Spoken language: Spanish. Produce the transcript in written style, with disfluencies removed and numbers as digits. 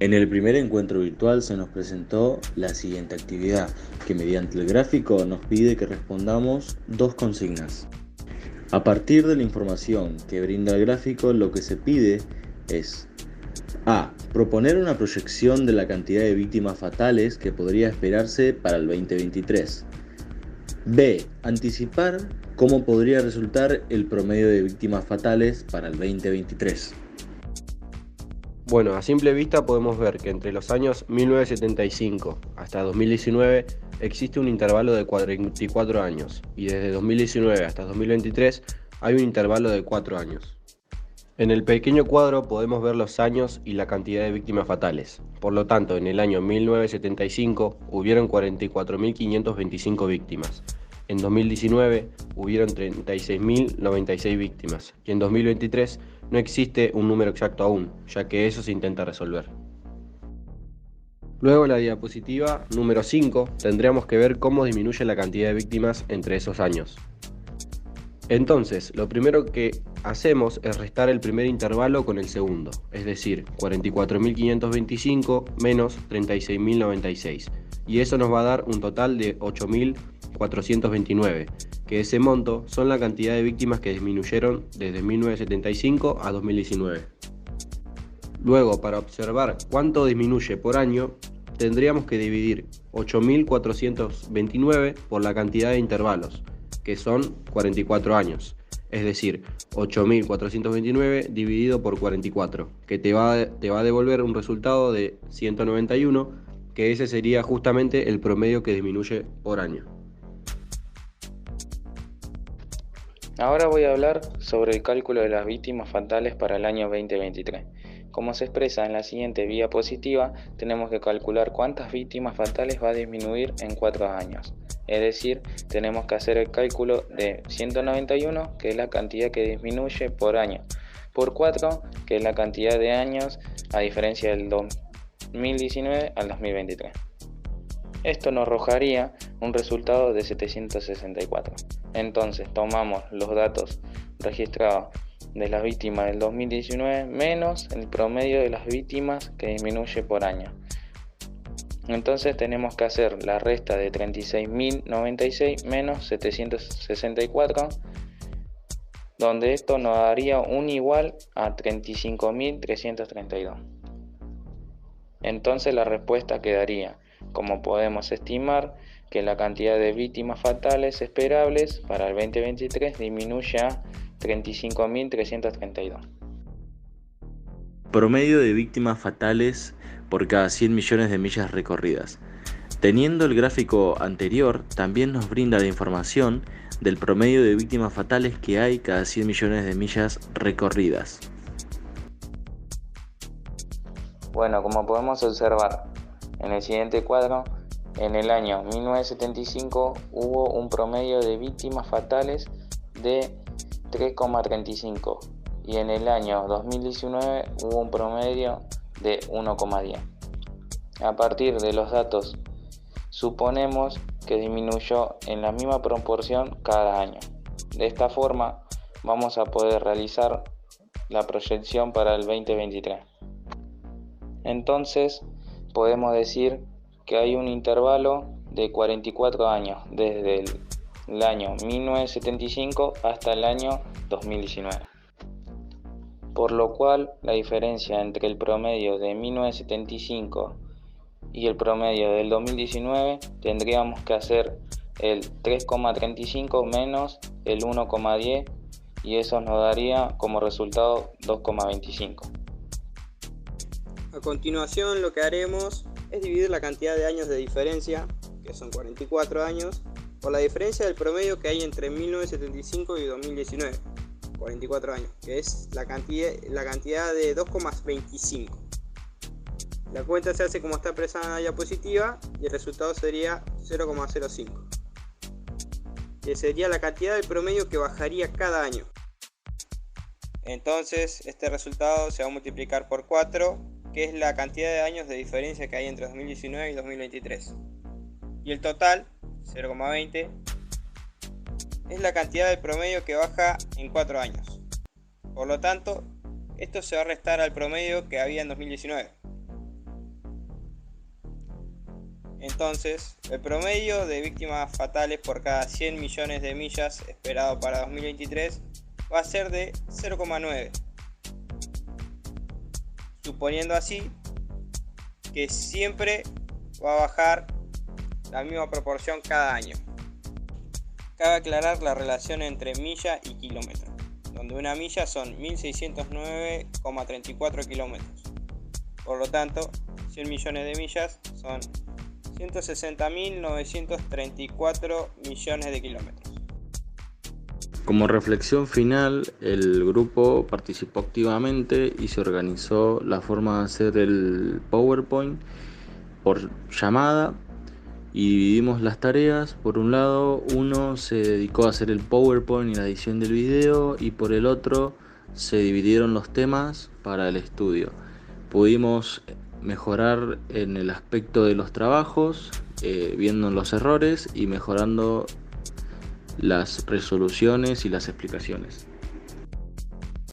En el primer encuentro virtual se nos presentó la siguiente actividad, que mediante el gráfico nos pide que respondamos dos consignas. A partir de la información que brinda el gráfico, lo que se pide es A. Proponer una proyección de la cantidad de víctimas fatales que podría esperarse para el 2023. B. Anticipar cómo podría resultar el promedio de víctimas fatales para el 2023. Bueno, a simple vista podemos ver que entre los años 1975 hasta 2019 existe un intervalo de 44 años y desde 2019 hasta 2023 hay un intervalo de 4 años. En el pequeño cuadro podemos ver los años y la cantidad de víctimas fatales. Por lo tanto, en el año 1975 hubieron 44.525 víctimas. En 2019 hubieron 36.096 víctimas y en 2023 no existe un número exacto aún, ya que eso se intenta resolver. Luego en la diapositiva número 5 tendríamos que ver cómo disminuye la cantidad de víctimas entre esos años. Entonces, lo primero que hacemos es restar el primer intervalo con el segundo, es decir, 44.525 menos 36.096, y eso nos va a dar un total de 8.429, que ese monto son la cantidad de víctimas que disminuyeron desde 1975 a 2019. Luego, para observar cuánto disminuye por año, tendríamos que dividir 8.429 por la cantidad de intervalos, que son 44 años, es decir, 8.429 dividido por 44, que te va a devolver un resultado de 191, que ese sería justamente el promedio que disminuye por año. Ahora voy a hablar sobre el cálculo de las víctimas fatales para el año 2023. Como se expresa en la siguiente diapositiva, tenemos que calcular cuántas víctimas fatales va a disminuir en 4 años. Es decir, tenemos que hacer el cálculo de 191, que es la cantidad que disminuye por año, por 4, que es la cantidad de años a diferencia del 2019 al 2023. Esto nos arrojaría un resultado de 764. Entonces tomamos los datos registrados de las víctimas del 2019 menos el promedio de las víctimas que disminuye por año. Entonces tenemos que hacer la resta de 36.096 menos 764, donde esto nos daría un igual a 35.332. Entonces la respuesta quedaría, como podemos estimar, que la cantidad de víctimas fatales esperables para el 2023 disminuye a 35.332. Promedio de víctimas fatales por cada 100 millones de millas recorridas. Teniendo el gráfico anterior, también nos brinda la información del promedio de víctimas fatales que hay cada 100 millones de millas recorridas. Bueno, como podemos observar en el siguiente cuadro, en el año 1975 hubo un promedio de víctimas fatales de 3,35 y en el año 2019 hubo un promedio de 1,10. A partir de los datos, suponemos que disminuyó en la misma proporción cada año. De esta forma, vamos a poder realizar la proyección para el 2023. Entonces, podemos decir que hay un intervalo de 44 años desde el año 1975 hasta el año 2019. Por lo cual, la diferencia entre el promedio de 1975 y el promedio del 2019 tendríamos que hacer el 3,35 menos el 1,10 y eso nos daría como resultado 2,25. A continuación lo que haremos es dividir la cantidad de años de diferencia, que son 44 años, por la diferencia del promedio que hay entre 1975 y 2019, 44 años, que es la cantidad de 2,25. La cuenta se hace como está expresada en la diapositiva y el resultado sería 0,05, que sería la cantidad del promedio que bajaría cada año. Entonces este resultado se va a multiplicar por 4, que es la cantidad de años de diferencia que hay entre 2019 y 2023. Y el total, 0,20, es la cantidad del promedio que baja en 4 años. Por lo tanto, esto se va a restar al promedio que había en 2019. Entonces, el promedio de víctimas fatales por cada 100 millones de millas esperado para 2023 va a ser de 0,9, suponiendo así que siempre va a bajar la misma proporción cada año. Cabe aclarar la relación entre milla y kilómetro, donde una milla son 1609,34 kilómetros. Por lo tanto, 100 millones de millas son 160.934 millones de kilómetros. Como reflexión final, el grupo participó activamente y se organizó la forma de hacer el PowerPoint por llamada y dividimos las tareas. Por un lado, uno se dedicó a hacer el PowerPoint y la edición del video, y por el otro se dividieron los temas para el estudio. Pudimos mejorar en el aspecto de los trabajos, viendo los errores y mejorando las resoluciones y las explicaciones.